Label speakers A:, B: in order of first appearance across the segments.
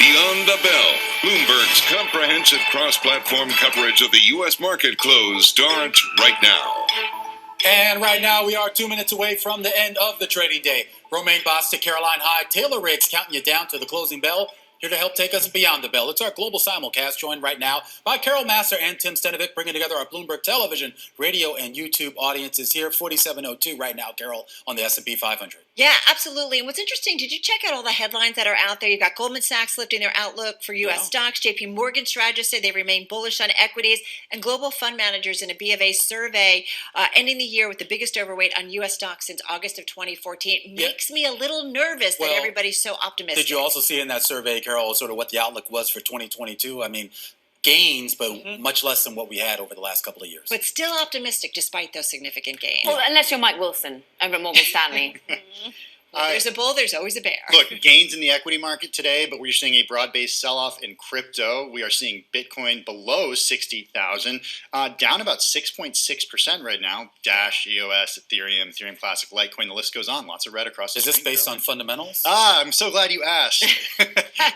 A: Beyond the Bell, Bloomberg's comprehensive cross-platform coverage of the U.S. market close starts right now.
B: And right now, we are 2 minutes away from the end of the trading day. Romaine Bostick, Caroline Hyde, Taylor Riggs counting you down to the closing bell. Here to help take us beyond the bell. It's our global simulcast, joined right now by Carol Massar and Tim Stenovic, bringing together our Bloomberg Television, radio, and YouTube audiences here. 4702 right now, Carol, on the S&P 500.
C: Yeah, absolutely. And what's interesting, did you check out all the headlines that are out there? You've got Goldman Sachs lifting their outlook for U.S. stocks. JP Morgan strategists say they remain bullish on equities. And global fund managers in a B of A survey ending the year with the biggest overweight on U.S. stocks since August of 2014. Makes me a little nervous that everybody's so optimistic.
B: Did you also see in that survey, Carol, sort of what the outlook was for 2022? I mean, gains, but much less than what we had over the last couple of years.
C: But still optimistic despite those significant gains.
D: Well, unless you're Mike Wilson over at Morgan Stanley.
C: Well, there's a bull, there's always a bear.
E: Look, gains in the equity market today, but we're seeing a broad-based sell-off in crypto. We are seeing Bitcoin below 60,000, down about 6.6% right now. Dash, EOS, Ethereum, Ethereum Classic, Litecoin, the list goes on. Lots of red across the
B: Is this based on fundamentals?
E: I'm so glad you asked.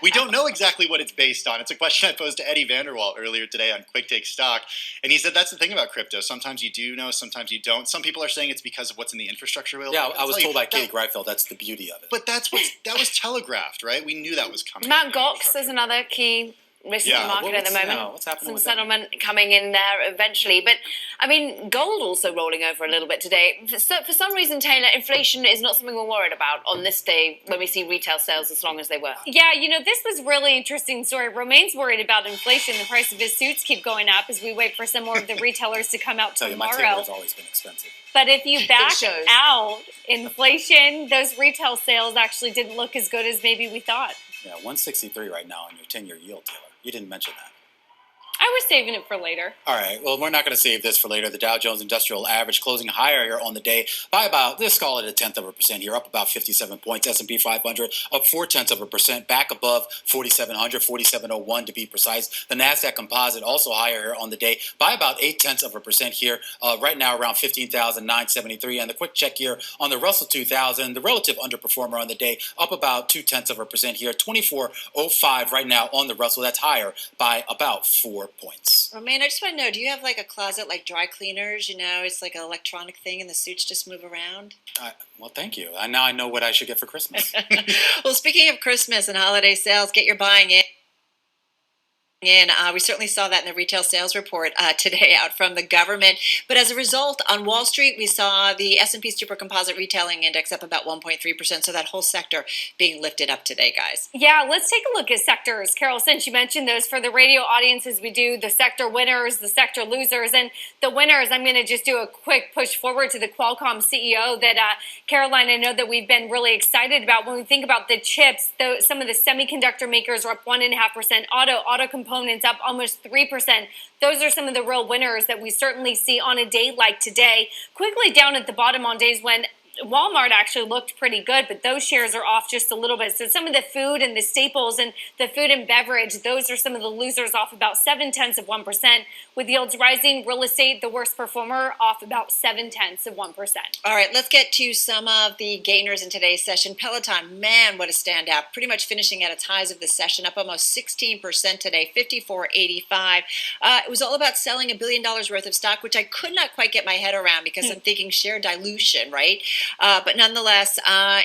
E: We don't know exactly what it's based on. It's a question I posed to Eddie Vanderwalt earlier today on Quick Take Stock, and he said that's the thing about crypto. Sometimes you do know, sometimes you don't. Some people are saying it's because of what's in the infrastructure.
B: Yeah, I was told by Katie Greifeld that's the beauty of it.
E: But that was telegraphed, right? We knew that was coming.
D: Mt. Gox is another key risk in the market at the moment.
B: What's happening with
D: settlement coming in there eventually. But, I mean, gold also rolling over a little bit today. For some reason, Taylor, inflation is not something we're worried about on this day when we see retail sales as long as they were.
F: Yeah, this was really interesting story. Romaine's worried about inflation. The price of his suits keep going up as we wait for some more of the retailers to come out tomorrow.
B: My tailor's always been expensive.
F: But if you back out inflation, those retail sales actually didn't look as good as maybe we thought.
B: Yeah, 163 right now on your 10-year yield, Taylor. You didn't mention that.
F: I was saving it for later.
B: All right. Well, we're not going to save this for later. The Dow Jones Industrial Average closing higher here on the day by about, let's call it 0.1% here, up about 57 points. S&P 500 up 0.4%, back above 4,700, 4,701 to be precise. The Nasdaq Composite also higher here on the day by about 0.8% here, right now around 15,973. And the quick check here on the Russell 2000, the relative underperformer on the day, up about 0.2% here, 2405 right now on the Russell. That's higher by about 4 points.
C: Romaine, I just want to know, do you have like a closet like dry cleaners? It's like an electronic thing and the suits just move around?
B: Well, thank you. Now I know what I should get for Christmas.
C: Well, speaking of Christmas and holiday sales, get your buying in. We certainly saw that in the retail sales report today out from the government. But as a result, on Wall Street, we saw the S&P Super Composite Retailing Index up about 1.3%. So that whole sector being lifted up today, guys.
F: Yeah, let's take a look at sectors. Carol, since you mentioned those for the radio audiences, we do the sector winners, the sector losers. And the winners, I'm going to just do a quick push forward to the Qualcomm CEO that, Caroline, I know that we've been really excited about. When we think about the chips, some of the semiconductor makers are up 1.5%. Auto components up almost 3%. Those are some of the real winners that we certainly see on a day like today. Quickly down at the bottom on days when Walmart actually looked pretty good, but those shares are off just a little bit. So some of the food and the staples and the food and beverage, those are some of the losers, off about 0.7%. With yields rising, real estate, the worst performer, off about 0.7%.
C: All right, let's get to some of the gainers in today's session. Peloton, man, what a standout. Pretty much finishing at its highs of the session, up almost 16% today, 54.85. It was all about selling $1 billion worth of stock, which I could not quite get my head around because I'm thinking share dilution, right? But nonetheless,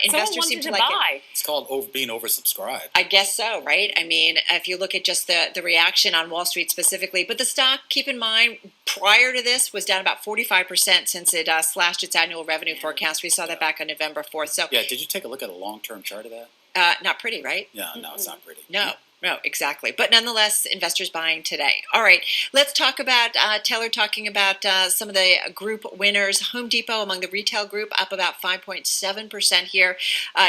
C: investors seem to like it.
B: It's called being oversubscribed.
C: I guess so, right? I mean, if you look at just the reaction on Wall Street specifically, but the stock, keep in mind, prior to this was down about 45% since it slashed its annual revenue forecast. We saw that back on November 4th. So
B: yeah, did you take a look at a long-term chart of that?
C: Not pretty, right?
B: Yeah, no, it's not pretty.
C: No, exactly. But nonetheless, investors buying today. All right, let's talk about, Taylor talking about some of the group winners. Home Depot among the retail group up about 5.7% here,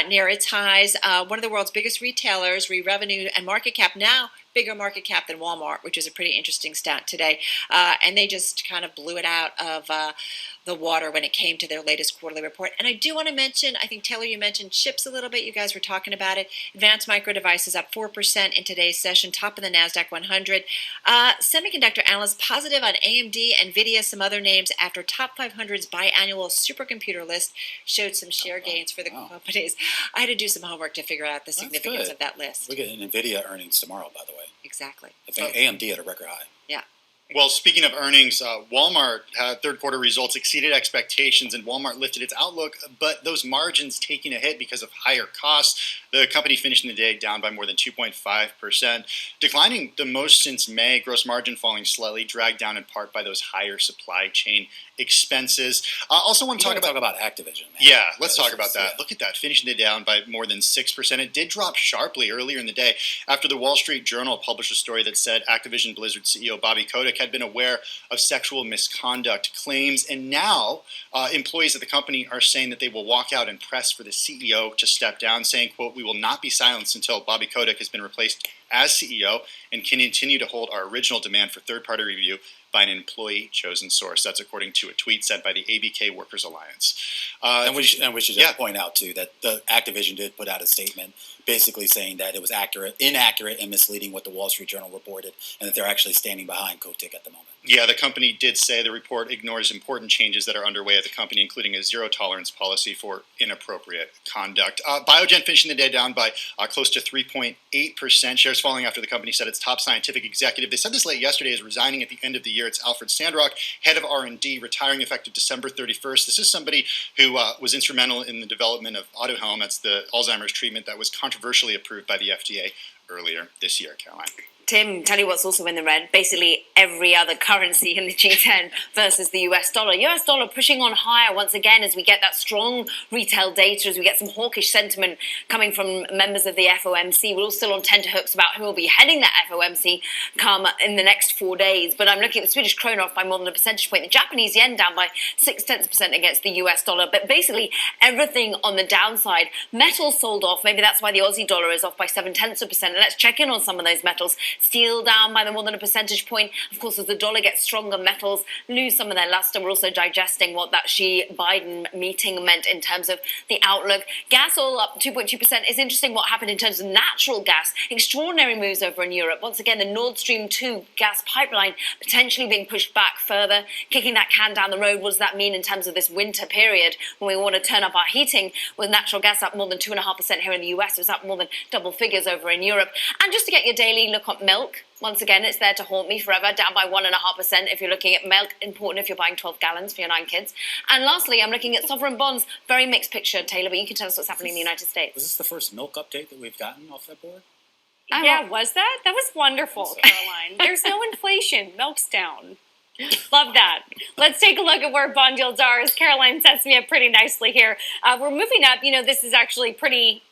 C: near its highs. One of the world's biggest retailers, re-revenue and market cap now bigger market cap than Walmart, which is a pretty interesting stat today. And they just kind of blew it out of the water when it came to their latest quarterly report. And I do want to mention, I think, Taylor, you mentioned chips a little bit. You guys were talking about it. Advanced Micro Devices up 4% in today's session, top of the NASDAQ 100. Semiconductor analysts positive on AMD, NVIDIA, some other names after Top 500's biannual supercomputer list showed some share gains for the companies. I had to do some homework to figure out the significance of that list.
B: We get NVIDIA earnings tomorrow, by the way.
C: Exactly.
B: I think AMD at a record high.
C: Yeah.
E: Well, speaking of earnings, Walmart had third quarter results exceeded expectations, and Walmart lifted its outlook, but those margins taking a hit because of higher costs. The company finishing the day down by more than 2.5%, declining the most since May. Gross margin falling slightly, dragged down in part by those higher supply chain expenses. I also want to talk about
B: Activision. Man.
E: Yeah, let's talk about that. Look at that, finishing the day down by more than 6%. It did drop sharply earlier in the day after the Wall Street Journal published a story that said Activision Blizzard CEO Bobby Kotick had been aware of sexual misconduct claims, and now employees at the company are saying that they will walk out and press for the CEO to step down, saying, quote, "We will not be silenced until Bobby Kotick has been replaced as CEO and can continue to hold our original demand for third-party review by an employee-chosen source." That's according to a tweet sent by the ABK Workers Alliance.
B: And we should just point out, too, that the Activision did put out a statement basically saying that it was inaccurate and misleading what the Wall Street Journal reported, and that they're actually standing behind Kotick at the moment.
E: Yeah, the company did say the report ignores important changes that are underway at the company, including a zero-tolerance policy for inappropriate conduct. Biogen finishing the day down by close to 3.8%. Shares falling after the company said its top scientific executive, they said this late yesterday, is resigning at the end of the year. It's Alfred Sandrock, head of R&D, retiring effective December 31st. This is somebody who was instrumental in the development of Aduhelm. That's the Alzheimer's treatment that was controversially approved by the FDA earlier this year, Caroline.
D: Tim, tell you what's also in the red. Basically every other currency in the G10 versus the US dollar. US dollar pushing on higher once again as we get that strong retail data, as we get some hawkish sentiment coming from members of the FOMC. We're all still on tenterhooks about who will be heading that FOMC come in the next 4 days. But I'm looking at the Swedish krona off by more than a percentage point. The Japanese yen down by 0.6% against the US dollar. But basically everything on the downside. Metals sold off. Maybe that's why the Aussie dollar is off by 0.7%. And let's check in on some of those metals. Steel down by more than a percentage point. Of course, as the dollar gets stronger, metals lose some of their luster. We're also digesting what that Xi-Biden meeting meant in terms of the outlook. Gas oil up 2.2%. It's interesting what happened in terms of natural gas. Extraordinary moves over in Europe. Once again, the Nord Stream 2 gas pipeline potentially being pushed back further, kicking that can down the road. What does that mean in terms of this winter period when we want to turn up our heating, with natural gas up more than 2.5% here in the US? It was up more than double figures over in Europe. And just to get your daily look at milk, once again, it's there to haunt me forever, down by 1.5% if you're looking at milk, important if you're buying 12 gallons for your 9 kids. And lastly, I'm looking at sovereign bonds. Very mixed picture, Taylor, but you can tell us what's happening in the United States.
B: Was this the first milk update that we've gotten off that board?
F: Yeah, was that? That was wonderful, Caroline. There's no inflation. Milk's down. Love that. Let's take a look at where bond yields are, as Caroline sets me up pretty nicely here. We're moving up. You know, this is actually pretty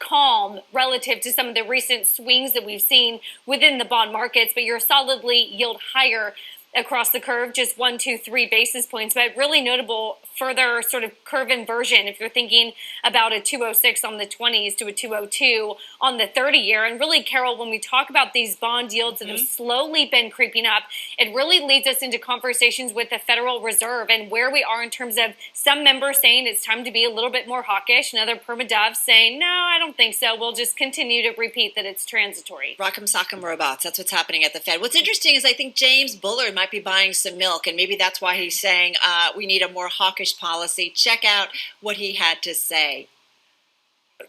F: calm relative to some of the recent swings that we've seen within the bond markets, but you're solidly yield higher across the curve, just 1, 2, 3 basis points, but really notable further sort of curve inversion if you're thinking about a 206 on the 20s to a 202 on the 30-year. And really, Carol, when we talk about these bond yields that have slowly been creeping up, it really leads us into conversations with the Federal Reserve and where we are in terms of some members saying it's time to be a little bit more hawkish, and other perma-doves saying, no, I don't think so. We'll just continue to repeat that it's transitory.
C: Rock'em sock'em robots. That's what's happening at the Fed. What's interesting is I think James Bullard might be buying some milk, and maybe that's why he's saying we need a more hawkish policy. Check out what he had to say.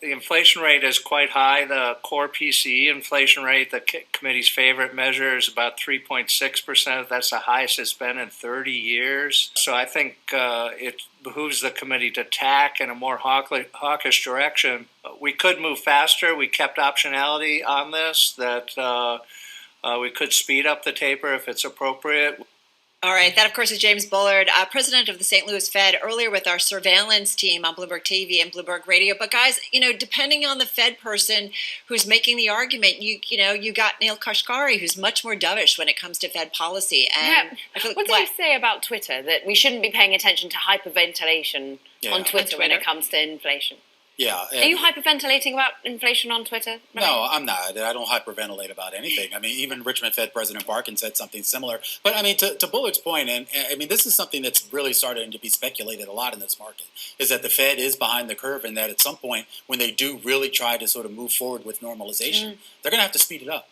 G: The inflation rate is quite high. The core PCE inflation rate, the committee's favorite measure, is about 3.6%. That's the highest it's been in 30 years. So I think it behooves the committee to tack in a more hawkish direction. We could move faster. We kept optionality on this, that we could speed up the taper if it's appropriate.
C: All right, that of course is James Bullard, president of the St. Louis Fed, earlier with our surveillance team on Bloomberg TV and Bloomberg Radio. But guys, you know, depending on the Fed person who's making the argument, you got Neil Kashkari, who's much more dovish when it comes to Fed policy. And
D: Yeah.
C: I feel like,
D: What did he say about Twitter? That we shouldn't be paying attention to hyperventilation on Twitter when it comes to inflation.
B: Yeah.
D: Are you hyperventilating about inflation on Twitter?
B: No, I'm not. I don't hyperventilate about anything. I mean, even Richmond Fed President Barkin said something similar. But I mean, to Bullard's point, and I mean, this is something that's really starting to be speculated a lot in this market, is that the Fed is behind the curve, and that at some point, when they do really try to sort of move forward with normalization, they're going to have to speed it up.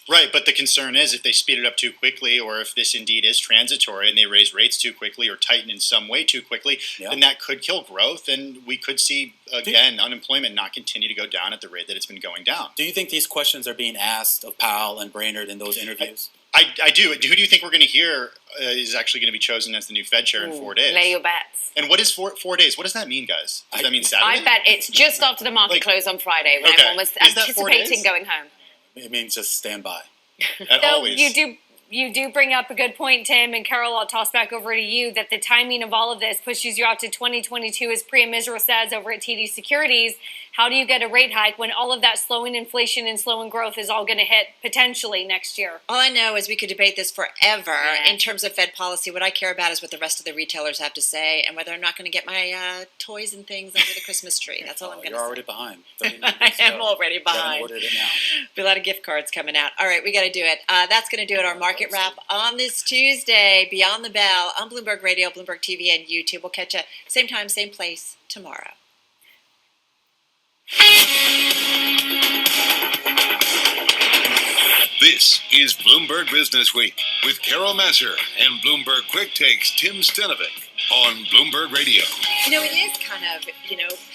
E: Right, but the concern is if they speed it up too quickly, or if this indeed is transitory and they raise rates too quickly or tighten in some way too quickly, then that could kill growth, and we could see, again, unemployment not continue to go down at the rate that it's been going down.
B: Do you think these questions are being asked of Powell and Brainerd in those interviews?
E: I do. Who do you think we're going to hear is actually going to be chosen as the new Fed chair in 4 days?
D: Lay your bets.
E: And what is 4 days? What does that mean, guys? Does that mean Saturday?
D: I bet it's just after the market close on Friday when everyone was
E: Is that 4 days?
D: anticipating going home.
B: It means just stand by.
E: Always.
F: You do bring up a good point, Tim, and Carol, I'll toss back over to you that the timing of all of this pushes you out to 2022, as Priya Misra says over at TD Securities. How do you get a rate hike when all of that slowing inflation and slowing growth is all going to hit potentially next year?
C: All I know is we could debate this forever in terms of Fed policy. What I care about is what the rest of the retailers have to say and whether I'm not going to get my toys and things under the Christmas tree. That's all I'm going to say.
B: You're already behind.
C: I am already behind.
B: Ordered it now.
C: Be a lot of gift cards coming out. All right, we got to do it. That's going to do it. Our market wrap on this Tuesday, Beyond the Bell, on Bloomberg Radio, Bloomberg TV, and YouTube. We'll catch you same time, same place tomorrow.
A: This is Bloomberg Business Week with Carol Messer and Bloomberg Quick Takes Tim Stenovic on Bloomberg Radio.
C: You know, it is kind of,